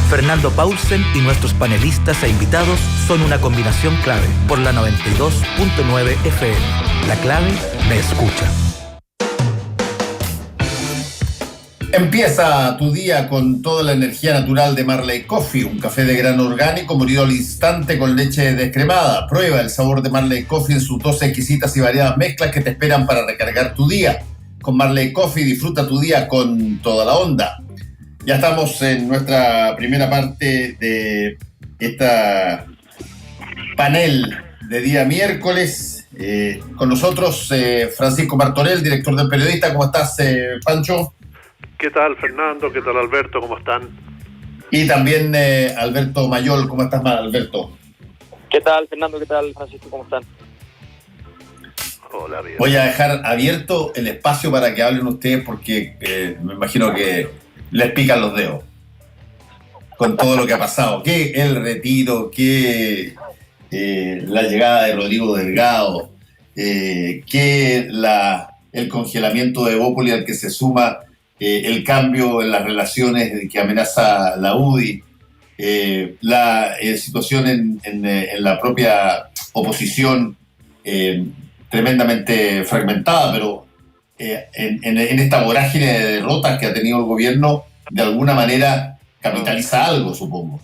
Fernando Paulsen y nuestros panelistas e invitados son una combinación clave por la 92.9 FM. La clave me escucha. Empieza tu día con toda la energía natural de Marley Coffee, un café de grano orgánico molido al instante con leche descremada. Prueba el sabor de Marley Coffee en sus 12 exquisitas y variadas mezclas que te esperan para recargar tu día. Con Marley Coffee disfruta tu día con toda la onda. Ya estamos en nuestra primera parte de esta panel de día miércoles. Con nosotros Francisco Martorell, director del Periodista. ¿Cómo estás, Pancho? ¿Qué tal, Fernando? ¿Qué tal, Alberto? ¿Cómo están? Y también Alberto Mayol. ¿Cómo estás, Alberto? ¿Qué tal, Fernando? ¿Qué tal, Francisco? ¿Cómo están? Hola, bien. Voy a dejar abierto el espacio para que hablen ustedes porque me imagino que les pican los dedos con todo lo que ha pasado. Que el retiro, que la llegada de Rodrigo Delgado, que el congelamiento de Evópoli al que se suma el cambio en las relaciones que amenaza la UDI, la situación en la propia oposición tremendamente fragmentada, pero en esta vorágine de derrotas que ha tenido el gobierno, de alguna manera capitaliza algo, supongo.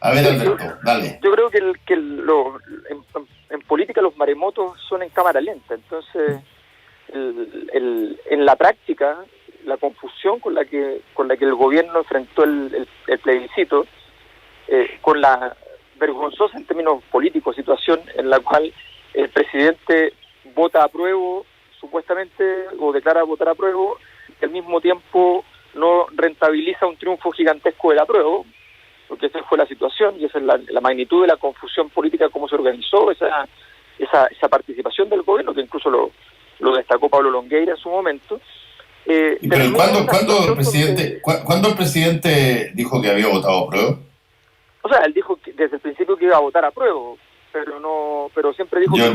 A ver, Alberto, dale. Yo creo que en política los maremotos son en cámara lenta, entonces en la práctica la confusión con la que el gobierno enfrentó el plebiscito, con la vergonzosa en términos políticos situación en la cual el presidente vota apruebo supuestamente o declara votar apruebo y al mismo tiempo no rentabiliza un triunfo gigantesco del apruebo, porque esa fue la situación y esa es la magnitud de la confusión política, cómo se organizó esa participación del gobierno, que incluso lo destacó Pablo Longueira en su momento. Pero ¿cuándo el presidente dijo que había votado apruebo? O sea, él dijo que desde el principio que iba a votar apruebo, pero siempre dijo yo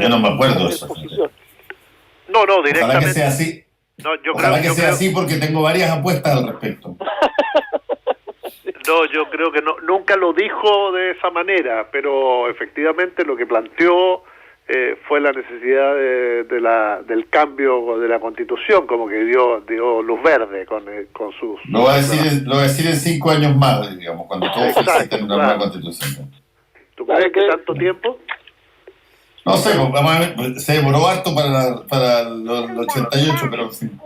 no me acuerdo de eso. No, directamente. Ojalá que sea así. No, Ojalá que sea así porque tengo varias apuestas al respecto. No, yo creo que nunca lo dijo de esa manera, pero efectivamente lo que planteó fue la necesidad del cambio de la Constitución, como que dio luz verde con sus... Lo voy a decir en 5 años más, digamos, cuando todos feliciten una nueva Constitución. ¿Tú crees que tanto tiempo? No sé, vamos a ver, se demoró harto para el 88, pero en fin.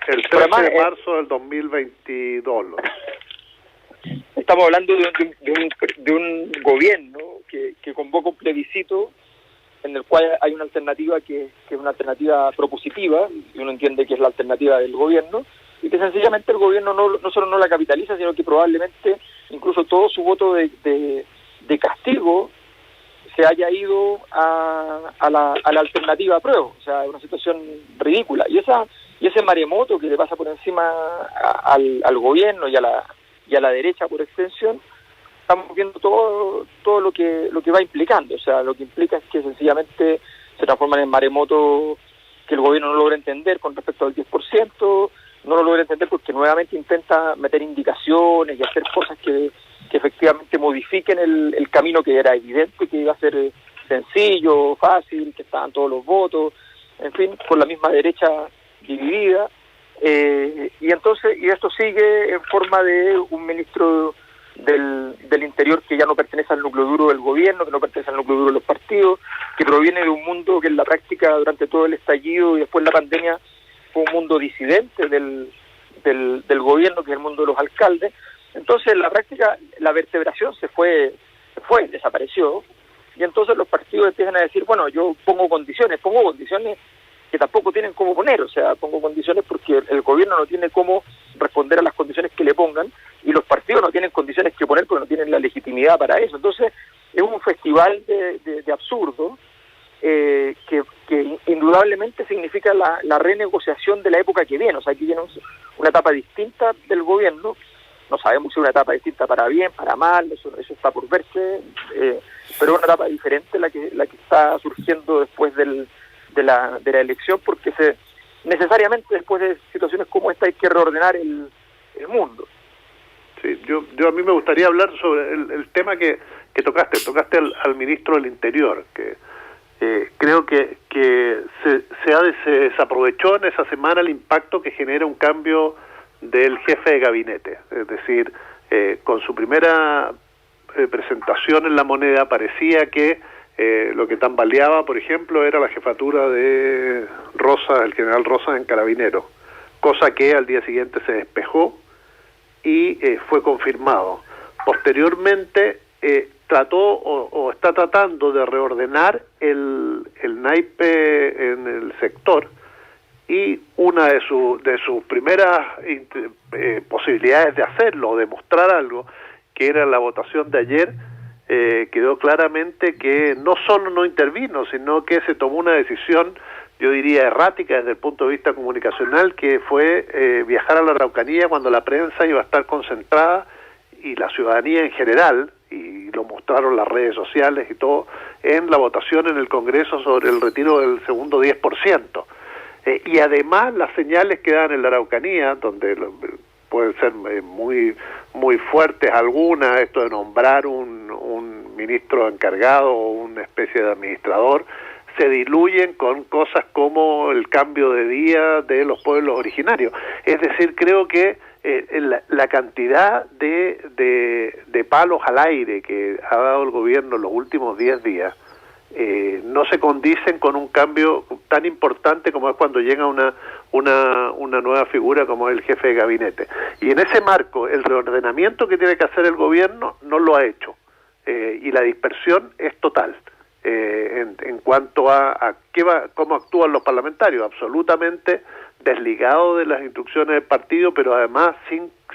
El 13 de marzo del 2022. Estamos hablando de un gobierno que convoca un plebiscito en el cual hay una alternativa que es una alternativa propositiva, y uno entiende que es la alternativa del gobierno, y que sencillamente el gobierno no solo no la capitaliza, sino que probablemente incluso todo su voto de castigo se haya ido a la alternativa apruebo. O sea, es una situación ridícula. Y ese maremoto que le pasa por encima al gobierno y a la derecha por extensión, estamos viendo todo lo que va implicando. O sea, lo que implica es que sencillamente se transforman en maremoto que el gobierno no logra entender con respecto al 10%, no lo logra entender porque nuevamente intenta meter indicaciones y hacer cosas que efectivamente modifiquen el camino que era evidente que iba a ser sencillo, fácil, que estaban todos los votos, en fin, con la misma derecha dividida, y esto sigue en forma de un ministro del Interior que ya no pertenece al núcleo duro del gobierno, que no pertenece al núcleo duro de los partidos, que proviene de un mundo que en la práctica durante todo el estallido y después la pandemia fue un mundo disidente del gobierno, que es el mundo de los alcaldes. Entonces en la práctica la vertebración se fue, desapareció, y entonces los partidos empiezan a decir, bueno, yo pongo condiciones que tampoco tienen cómo poner, o sea, pongo condiciones porque el gobierno no tiene cómo responder a las condiciones que le pongan, y los partidos no tienen condiciones que poner porque no tienen la legitimidad para eso. Entonces es un festival de absurdo, que indudablemente significa la renegociación de la época que viene. O sea, aquí viene una etapa distinta del gobierno, no sabemos si es una etapa distinta para bien, para mal, eso está por verse, pero es una etapa diferente la que está surgiendo después de la elección, porque necesariamente después de situaciones como esta hay que reordenar el mundo. a mí me gustaría hablar sobre el tema que tocaste al ministro del Interior, que creo que se desaprovechó en esa semana el impacto que genera un cambio del jefe de gabinete. Es decir, con su primera presentación en La Moneda parecía que lo que tambaleaba, por ejemplo, era la jefatura de Rosa, el general Rosa en Carabineros, cosa que al día siguiente se despejó y fue confirmado. Posteriormente trató o está tratando de reordenar el naipe en el sector, y una de sus primeras posibilidades de hacerlo o de mostrar algo, que era la votación de ayer, quedó claramente que no solo no intervino, sino que se tomó una decisión, yo diría errática desde el punto de vista comunicacional, que fue viajar a la Araucanía cuando la prensa iba a estar concentrada y la ciudadanía en general, y lo mostraron las redes sociales y todo, en la votación en el Congreso sobre el retiro del segundo 10%. Y además las señales que dan en la Araucanía, donde pueden ser muy muy fuertes algunas, esto de nombrar un ministro encargado o una especie de administrador, se diluyen con cosas como el cambio de día de los pueblos originarios. Es decir, creo que la cantidad de palos al aire que ha dado el gobierno en los últimos 10 días no se condicen con un cambio tan importante como es cuando llega una nueva figura como el jefe de gabinete. Y en ese marco, el reordenamiento que tiene que hacer el gobierno no lo ha hecho, y la dispersión es total. En cuanto a cómo actúan los parlamentarios, absolutamente desligado de las instrucciones del partido, pero además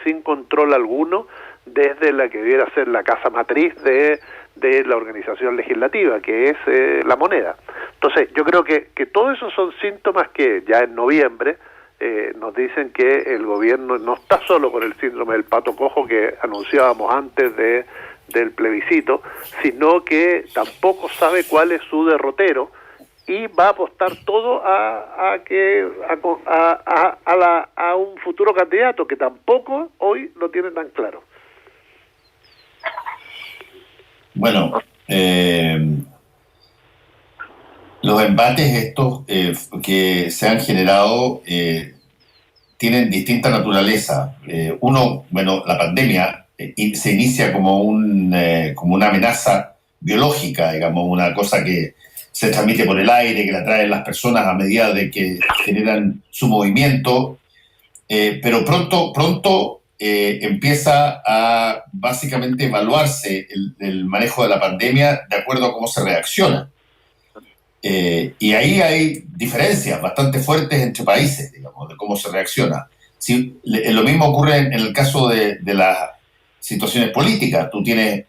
sin control alguno desde la que debiera ser la casa matriz de la organización legislativa, que es La Moneda. Entonces, yo creo que todos esos son síntomas que ya en noviembre nos dicen que el gobierno no está solo con el síndrome del pato cojo que anunciábamos antes del plebiscito, sino que tampoco sabe cuál es su derrotero y va a apostar todo a un futuro candidato que tampoco hoy lo tiene tan claro. Bueno, los embates estos que se han generado tienen distinta naturaleza. Uno, bueno, la pandemia se inicia como una amenaza biológica, digamos, una cosa que se transmite por el aire, que la traen las personas a medida de que generan su movimiento, pero pronto empieza a básicamente evaluarse el manejo de la pandemia de acuerdo a cómo se reacciona. Y ahí hay diferencias bastante fuertes entre países, digamos, de cómo se reacciona. Si, lo mismo ocurre en el caso de las situaciones políticas. Tú tienes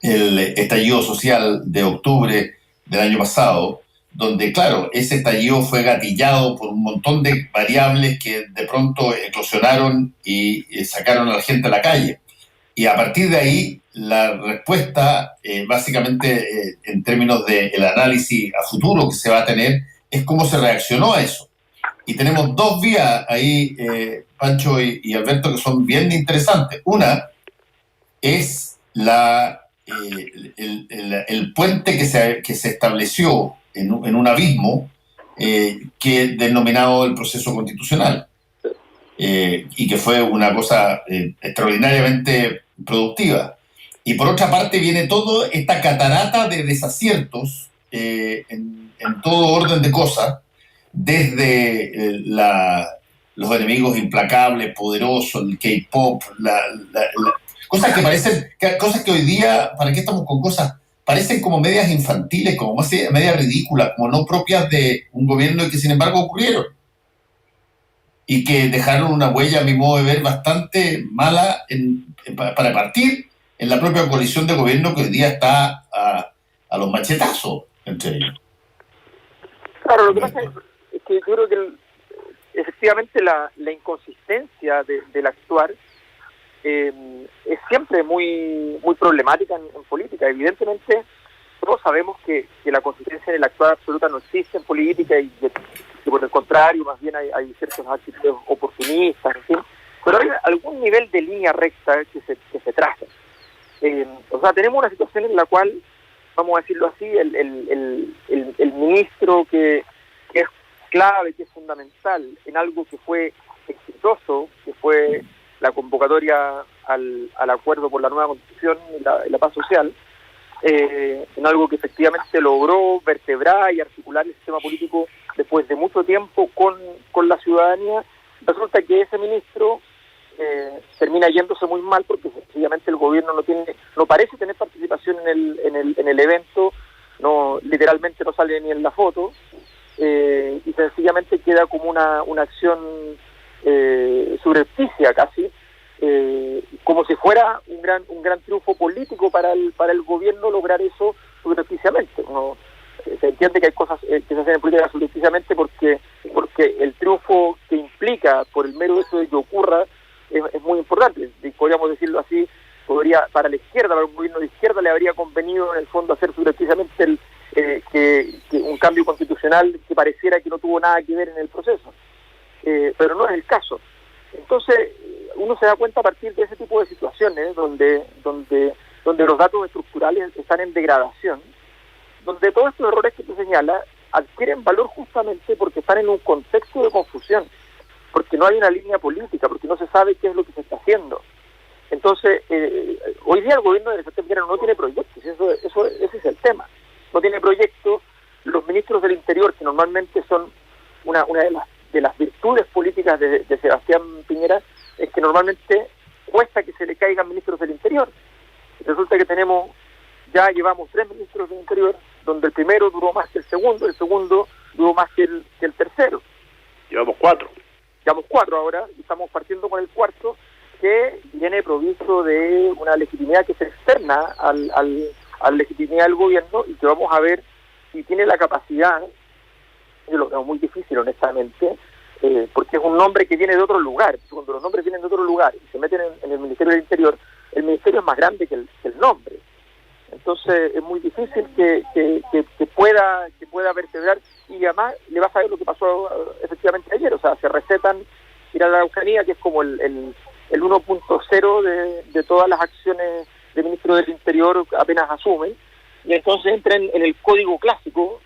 el estallido social de octubre del año pasado, donde, claro, ese estallido fue gatillado por un montón de variables que de pronto eclosionaron y sacaron a la gente a la calle. Y a partir de ahí, la respuesta, básicamente, en términos del análisis a futuro que se va a tener, es cómo se reaccionó a eso. Y tenemos dos vías ahí, Pancho y Alberto, que son bien interesantes. Una es el puente que se estableció en un abismo que denominado el proceso constitucional, y que fue una cosa extraordinariamente productiva. Y por otra parte viene toda esta catarata de desaciertos en todo orden de cosas, desde los enemigos implacables, poderosos, el K-pop, cosas que parecen, cosas que hoy día, ¿para qué estamos con cosas? Parecen como medias infantiles, como medias ridículas, como no propias de un gobierno y que sin embargo ocurrieron. Y que dejaron una huella, a mi modo de ver, bastante mala para partir en la propia coalición de gobierno que hoy día está a los machetazos entre ellos. Claro, lo que pasa es que yo creo que efectivamente la inconsistencia del actuar es siempre muy problemática en política. Evidentemente, todos sabemos que la consistencia en el actuar absoluta no existe en política y que por el contrario, más bien hay ciertos actitudes oportunistas, en fin. pero hay algún nivel de línea recta que se traza. O sea, tenemos una situación en la cual, vamos a decirlo así, el ministro que es clave, que es fundamental en algo que fue exitoso, que fue la convocatoria al acuerdo por la nueva Constitución y la paz social, en algo que efectivamente logró vertebrar y articular el sistema político después de mucho tiempo con la ciudadanía. Resulta que ese ministro termina yéndose muy mal porque sencillamente el gobierno no parece tener participación en el evento, literalmente no sale ni en la foto, y sencillamente queda como una acción subrepticia casi, como si fuera un gran triunfo político para el gobierno lograr eso subrepticiamente. Se entiende que hay cosas que se hacen en política subrepticiamente porque el triunfo que implica por el mero hecho de que ocurra es muy importante. Podríamos decirlo así, para la izquierda, para un gobierno de izquierda le habría convenido en el fondo hacer subrepticiamente que un cambio constitucional que pareciera que no tuvo nada que ver en el proceso, pero no es el caso. Entonces uno se da cuenta a partir de ese tipo de situaciones donde los datos estructurales están en degradación, donde todos estos errores que tú señalas adquieren valor justamente porque están en un contexto de confusión, porque no hay una línea política, porque no se sabe qué es lo que se está haciendo. Entonces, hoy día el gobierno de Sebastián Piñera no tiene proyectos, ese es el tema. No tiene proyectos. Los ministros del Interior, que normalmente son una de las virtudes políticas de Sebastián Piñera, es que normalmente cuesta que se le caigan ministros del Interior. Resulta que ya llevamos 3 ministros del Interior, donde el primero duró más que el segundo duró más que el tercero. Llevamos 4 ahora, y estamos partiendo con el cuarto, que viene provisto de una legitimidad que se externa a la legitimidad del gobierno, y que vamos a ver si tiene la capacidad. Yo lo veo muy difícil, honestamente, porque es un nombre que viene de otro lugar. Cuando los nombres vienen de otro lugar y se meten en el Ministerio del Interior, el ministerio es más grande que el nombre. Entonces es muy difícil que pueda vertebrar, y además le va a saber lo que pasó efectivamente ayer. O sea, se recetan ir a la Araucanía, que es como el 1.0 de todas las acciones del ministro del Interior apenas asumen, y entonces entran en el código clásico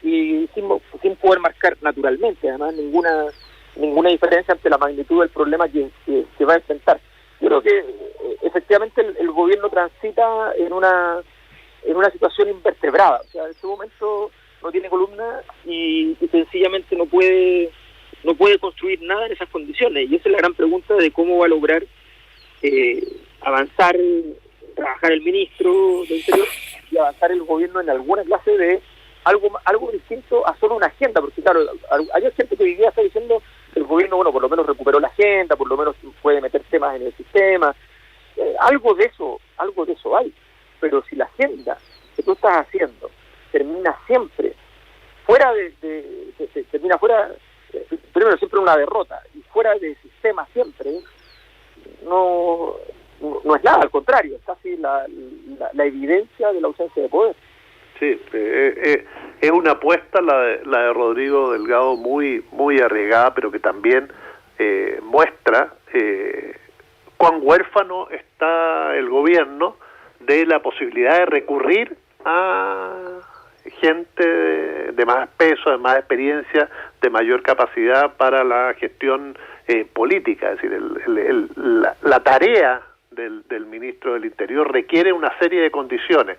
y sin poder marcar naturalmente, además, ninguna diferencia ante la magnitud del problema que va a enfrentar. Yo creo que efectivamente el gobierno transita en una situación invertebrada. O sea, en este momento no tiene columna y sencillamente no puede construir nada en esas condiciones, y esa es la gran pregunta de cómo va a lograr trabajar el ministro del Interior y avanzar el gobierno en alguna clase de algo distinto a solo una agenda, porque claro, hay gente que vivía diciendo que el gobierno, por lo menos recuperó la agenda, por lo menos puede meter temas en el sistema, algo de eso hay, pero si la agenda que tú estás haciendo termina siempre primero siempre una derrota, y fuera del sistema siempre, no es nada, al contrario, es casi la evidencia de la ausencia de poder. Sí, es una apuesta la de Rodrigo Delgado muy arriesgada, pero que también muestra cuán huérfano está el gobierno de la posibilidad de recurrir a gente de más peso, de más experiencia, de mayor capacidad para la gestión política. Es decir, la tarea del ministro del Interior requiere una serie de condiciones.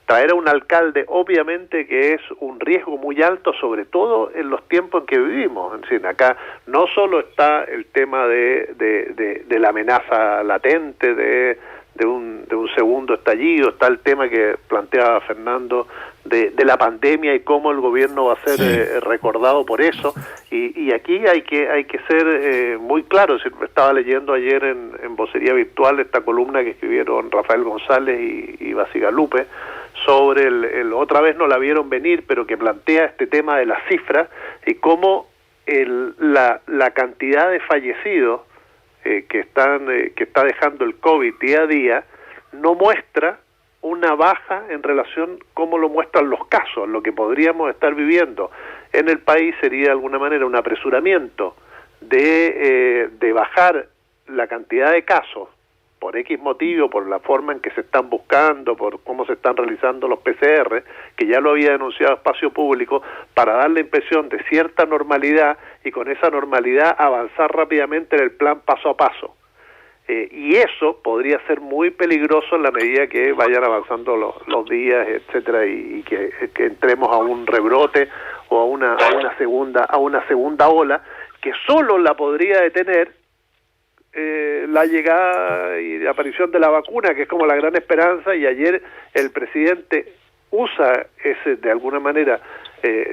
Traer a un alcalde, obviamente que es un riesgo muy alto, sobre todo en los tiempos en que vivimos. Es decir, acá no solo está el tema de la amenaza latente, de un segundo estallido, está el tema que planteaba Fernando de la pandemia y cómo el gobierno va a ser recordado por eso, y aquí hay que ser muy claro. Es decir, estaba leyendo ayer en Vocería Virtual esta columna que escribieron Rafael González y Basigalupe sobre otra vez no la vieron venir, pero que plantea este tema de las cifras y cómo la cantidad de fallecidos que está dejando el COVID día a día no muestra una baja en relación como lo muestran los casos. Lo que podríamos estar viviendo en el país sería de alguna manera un apresuramiento de bajar la cantidad de casos, por X motivo, por la forma en que se están buscando, por cómo se están realizando los PCR, que ya lo había denunciado Espacio Público, para dar la impresión de cierta normalidad y con esa normalidad avanzar rápidamente en el plan paso a paso. Y eso podría ser muy peligroso en la medida que vayan avanzando los días, etcétera, y que entremos a un rebrote o a una segunda ola que solo la podría detener la llegada y la aparición de la vacuna, que es como la gran esperanza. Y ayer el presidente usa de alguna manera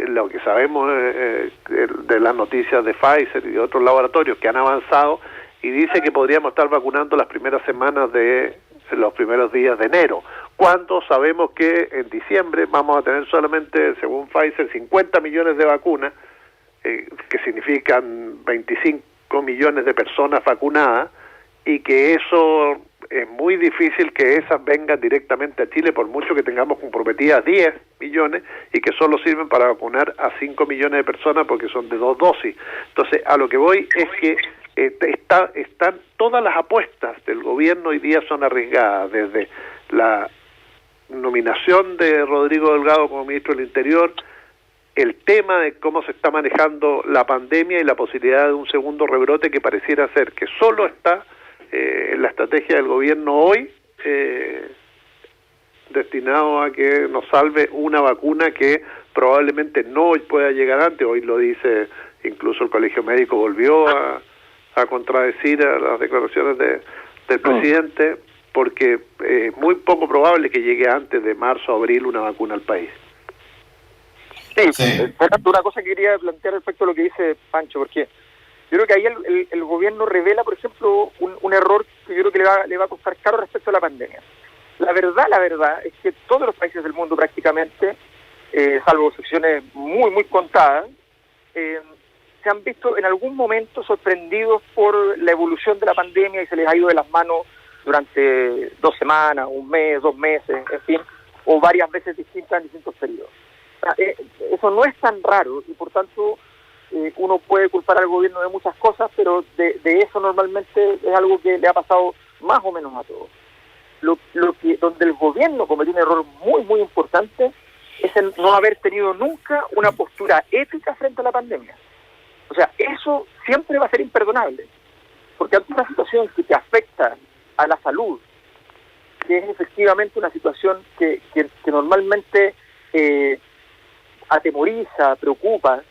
lo que sabemos de las noticias de Pfizer y de otros laboratorios que han avanzado, y dice que podríamos estar vacunando las primeras semanas de los primeros días de enero, cuando sabemos que en diciembre vamos a tener solamente, según Pfizer, 50 millones de vacunas, que significan 25 millones de personas vacunadas, y que eso es muy difícil que esas vengan directamente a Chile, por mucho que tengamos comprometidas 10 millones y que solo sirven para vacunar a 5 millones de personas porque son de 2 dosis. Entonces, a lo que voy es que están todas las apuestas del gobierno hoy día son arriesgadas, desde la nominación de Rodrigo Delgado como ministro del Interior, el tema de cómo se está manejando la pandemia y la posibilidad de un segundo rebrote que pareciera ser que solo está en la estrategia del gobierno hoy, destinado a que nos salve una vacuna que probablemente no pueda llegar antes. Hoy lo dice, incluso el Colegio Médico volvió a contradecir a las declaraciones del presidente, porque es muy poco probable que llegue antes de marzo o abril una vacuna al país. Sí. Una cosa que quería plantear respecto a lo que dice Pancho, porque yo creo que ahí el gobierno revela, por ejemplo, un error que yo creo que le va a costar caro respecto a la pandemia. La verdad es que todos los países del mundo prácticamente, salvo excepciones muy, muy contadas, se han visto en algún momento sorprendidos por la evolución de la pandemia y se les ha ido de las manos durante 2 semanas, 1 mes, 2 meses, en fin, o varias veces distintas en distintos periodos. O sea, eso no es tan raro y por tanto uno puede culpar al gobierno de muchas cosas, pero de eso normalmente es algo que le ha pasado más o menos a todos. Donde el gobierno cometió un error muy, muy importante es el no haber tenido nunca una postura ética frente a la pandemia. O sea, eso siempre va a ser imperdonable, porque ante una situación que te afecta a la salud, que es efectivamente una situación que normalmente atemoriza, preocupa,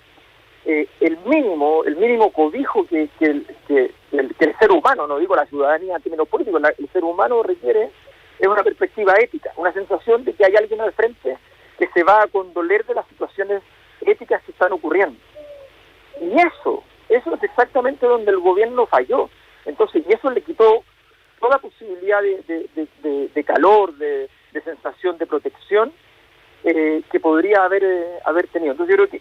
el mínimo cobijo que el ser humano, no digo la ciudadanía en términos políticos, el ser humano requiere es una perspectiva ética, una sensación de que hay alguien al frente que se va a condoler de las situaciones éticas que están ocurriendo. Y eso es exactamente donde el gobierno falló. Entonces, y eso le quitó toda posibilidad de calor, de sensación de protección que podría haber tenido. Entonces, yo creo que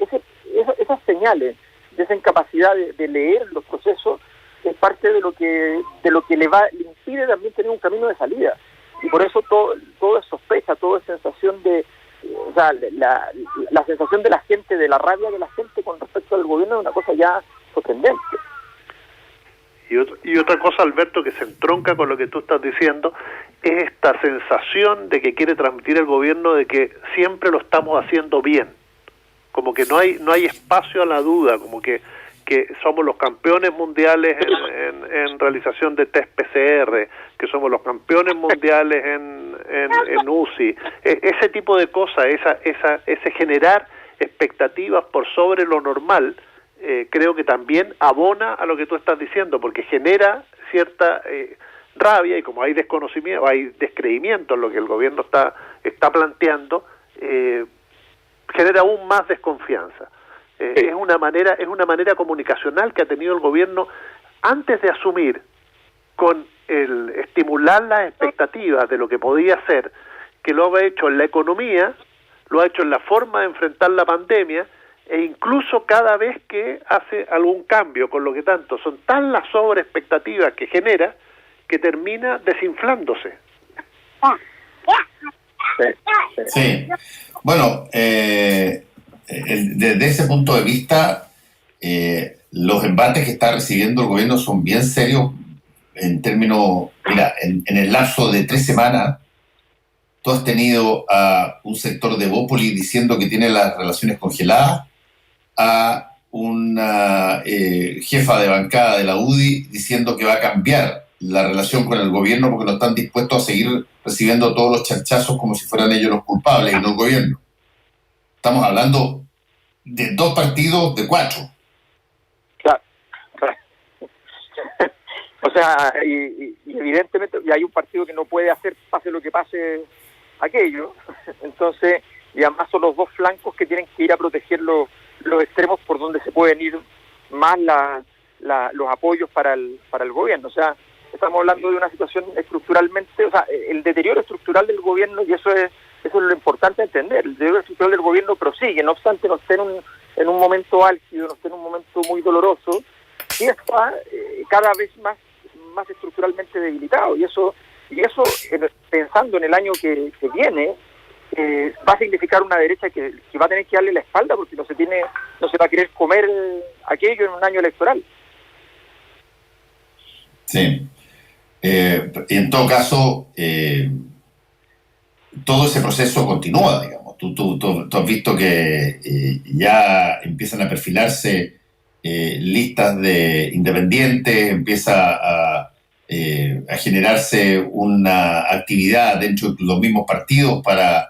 esas señales de esa incapacidad de leer los procesos es parte de lo que le impide también tener un camino de salida. Y por eso todo es sospecha, todo es sensación o sea, la sensación de la gente, de la rabia de la gente con respecto al gobierno es una cosa ya sorprendente. Y otra cosa, Alberto, que se entronca con lo que tú estás diciendo, es esta sensación de que quiere transmitir el gobierno de que siempre lo estamos haciendo bien, como que no hay espacio a la duda, como que somos los campeones mundiales en realización de test PCR, que somos los campeones mundiales en UCI, ese tipo de cosas, ese generar expectativas por sobre lo normal, creo que también abona a lo que tú estás diciendo, porque genera cierta rabia, y como hay desconocimiento, hay descreimiento en lo que el gobierno está planteando, genera aún más desconfianza. Es una manera comunicacional que ha tenido el gobierno antes de asumir, con el estimular las expectativas de lo que podía ser, que lo ha hecho en la economía, lo ha hecho en la forma de enfrentar la pandemia, e incluso cada vez que hace algún cambio, con lo que tanto son tan las sobreexpectativas que genera, que termina desinflándose. Sí. Bueno, desde ese punto de vista, los embates que está recibiendo el gobierno son bien serios en términos, mira, en el lapso de 3 semanas, tú has tenido a un sector de Bópoli diciendo que tiene las relaciones congeladas, a una jefa de bancada de la UDI diciendo que va a cambiar la relación con el gobierno porque no están dispuestos a seguir recibiendo todos los charchazos como si fueran ellos los culpables y no el gobierno. Estamos hablando de 2 partidos de 4. Claro. O sea, y evidentemente y hay un partido que no puede hacer, pase lo que pase, aquello. Entonces, y además son los 2 flancos que tienen que ir a proteger los extremos por donde se pueden ir más los apoyos para el gobierno. O sea, estamos hablando de una situación estructuralmente, o sea, el deterioro estructural del gobierno, y eso es lo importante entender. El deterioro estructural del gobierno prosigue, no obstante no esté en un momento álgido, no esté en un momento muy doloroso, y está cada vez más estructuralmente debilitado, y eso pensando en el año que viene, va a significar una derecha que va a tener que darle la espalda porque no se va a querer comer aquello en un año electoral. Sí. Y en todo caso, todo ese proceso continúa, digamos. Tú has visto que ya empiezan a perfilarse listas de independientes, empieza a generarse una actividad dentro de los mismos partidos para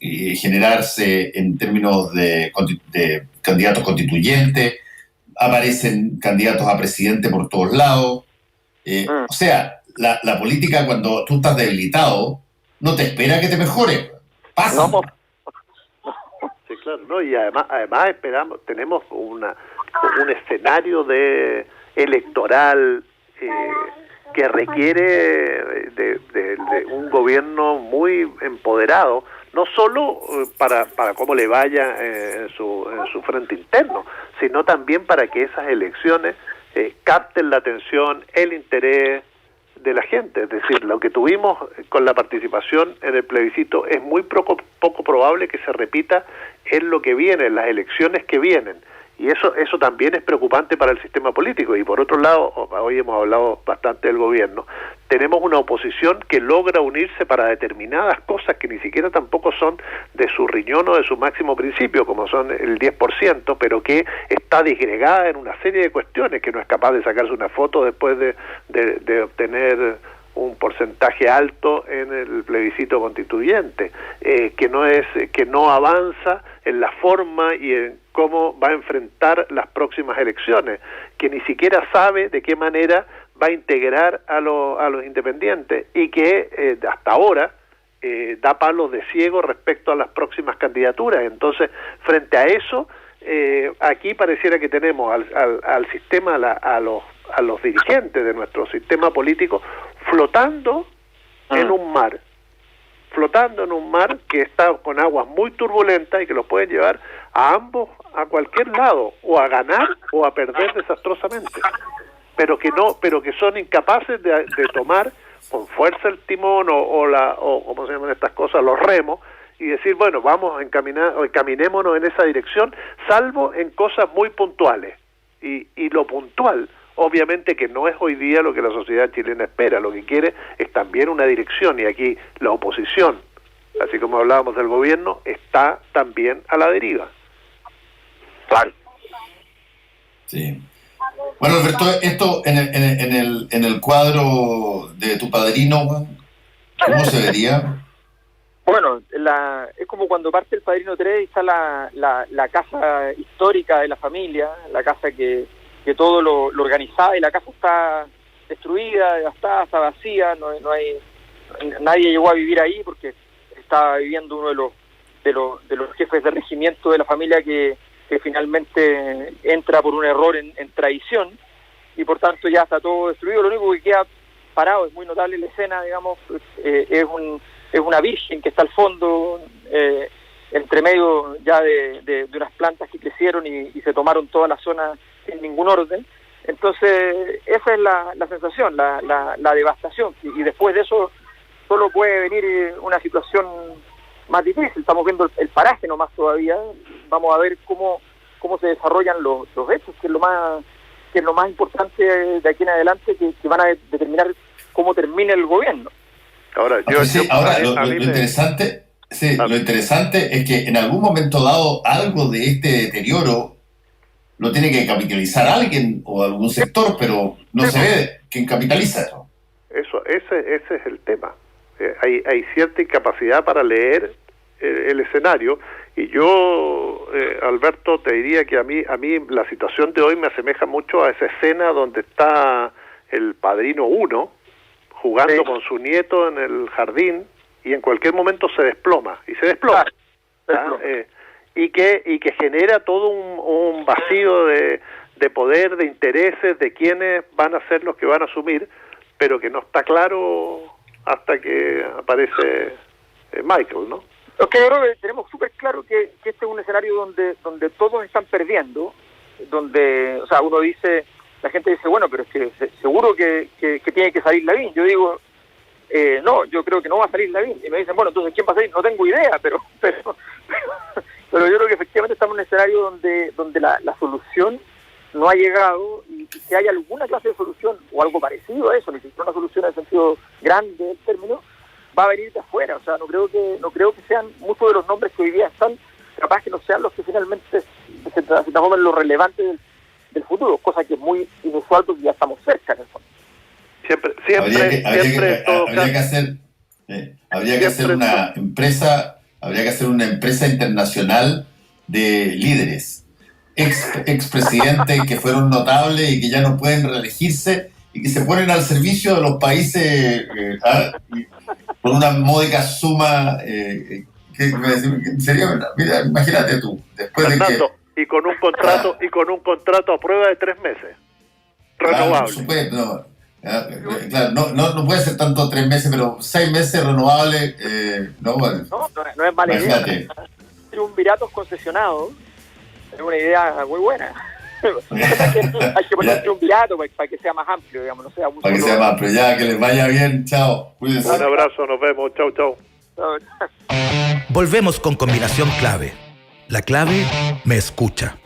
generarse en términos de candidatos constituyentes, aparecen candidatos a presidente por todos lados. O sea, la política, cuando tú estás debilitado, no te espera que te mejore. Pasa. No. Sí, claro, ¿no? Y además tenemos un escenario electoral que requiere de un gobierno muy empoderado, no solo para cómo le vaya en su frente interno, sino también para que esas elecciones capten la atención, el interés de la gente. Es decir, lo que tuvimos con la participación en el plebiscito es muy poco probable que se repita en lo que viene, en las elecciones que vienen. Y eso también es preocupante para el sistema político. Y por otro lado, hoy hemos hablado bastante del gobierno, tenemos una oposición que logra unirse para determinadas cosas que ni siquiera tampoco son de su riñón o de su máximo principio, como son el 10%, pero que está disgregada en una serie de cuestiones, que no es capaz de sacarse una foto después de obtener un porcentaje alto en el plebiscito constituyente, que no avanza en la forma y en cómo va a enfrentar las próximas elecciones, que ni siquiera sabe de qué manera va a integrar a los independientes y que hasta ahora da palos de ciego respecto a las próximas candidaturas. Entonces, frente a eso, aquí pareciera que tenemos al sistema, a los dirigentes de nuestro sistema político flotando en un mar que está con aguas muy turbulentas y que los pueden llevar a ambos a cualquier lado, o a ganar o a perder desastrosamente, pero que son incapaces de tomar con fuerza el timón o ¿cómo se llaman estas cosas?, los remos, y decir, bueno, vamos a encaminémonos en esa dirección, salvo en cosas muy puntuales. Y lo puntual, obviamente que no es hoy día lo que la sociedad chilena espera, lo que quiere es también una dirección, y aquí la oposición, así como hablábamos del gobierno, está también a la deriva. Claro. Sí. Bueno, Alberto, esto en el cuadro de tu padrino, ¿cómo se vería? Bueno, es como cuando parte el Padrino 3 y está la casa histórica de la familia, la casa que todo lo organizaba, y la casa está destruida, devastada, está vacía, no hay nadie llegó a vivir ahí porque estaba viviendo uno de los jefes de regimiento de la familia que finalmente entra por un error en traición, y por tanto ya está todo destruido. Lo único que queda parado, es muy notable la escena, digamos, es una virgen que está al fondo, entre medio ya de unas plantas que crecieron y se tomaron toda la zona sin ningún orden. Entonces esa es la sensación, la devastación, y después de eso solo puede venir una situación más difícil. Estamos viendo el paraje nomás todavía, vamos a ver cómo se desarrollan los hechos, que es lo más que es lo más importante de aquí en adelante, que van a determinar cómo termine el gobierno. Ahora, lo interesante, lo interesante es que en algún momento dado algo de este deterioro lo tiene que capitalizar alguien o algún sector, pero no se ve quién capitaliza eso. Ese es el tema. Hay cierta incapacidad para leer el escenario, y yo, Alberto, te diría que a mí la situación de hoy me asemeja mucho a esa escena donde está el Padrino 1 jugando con su nieto en el jardín, y en cualquier momento se desploma. Y que genera todo un vacío de poder, de intereses, de quiénes van a ser los que van a asumir, pero que no está claro hasta que aparece Michael, ¿no? Es que yo creo que tenemos súper claro que este es un escenario donde todos están perdiendo, donde, o sea, uno dice, la gente dice, bueno, pero es que seguro que tiene que salir Lavín. Yo digo, no, yo creo que no va a salir Lavín. Y me dicen, bueno, entonces, ¿quién va a salir? No tengo idea, pero yo creo que efectivamente estamos en un escenario donde la solución no ha llegado, y si hay alguna clase de solución o algo parecido a eso, ni siquiera una solución en el sentido grande del término, va a venir de afuera. O sea, no creo que sean muchos de los nombres que hoy día están, capaz que no sean los que finalmente se transformen en lo relevante del futuro, cosa que es muy inusual porque ya estamos cerca en el fondo. Habría que hacer una empresa internacional de líderes, expresidentes que fueron notables y que ya no pueden reelegirse y que se ponen al servicio de los países por una módica suma sería, mira, imagínate tú, después Fernando, de que y con un contrato a prueba de 3 meses renovable. Claro, no puede ser tanto 3 meses, pero 6 meses renovables, no es mala idea. Triunviratos concesionados es una idea muy buena. Hay que poner un triunvirato para que sea más amplio, digamos, no sea muy para que sea más amplio. Ya, que les vaya bien, chao, cuídense. Un abrazo, nos vemos, chau. Volvemos con Combinación Clave. La clave me escucha.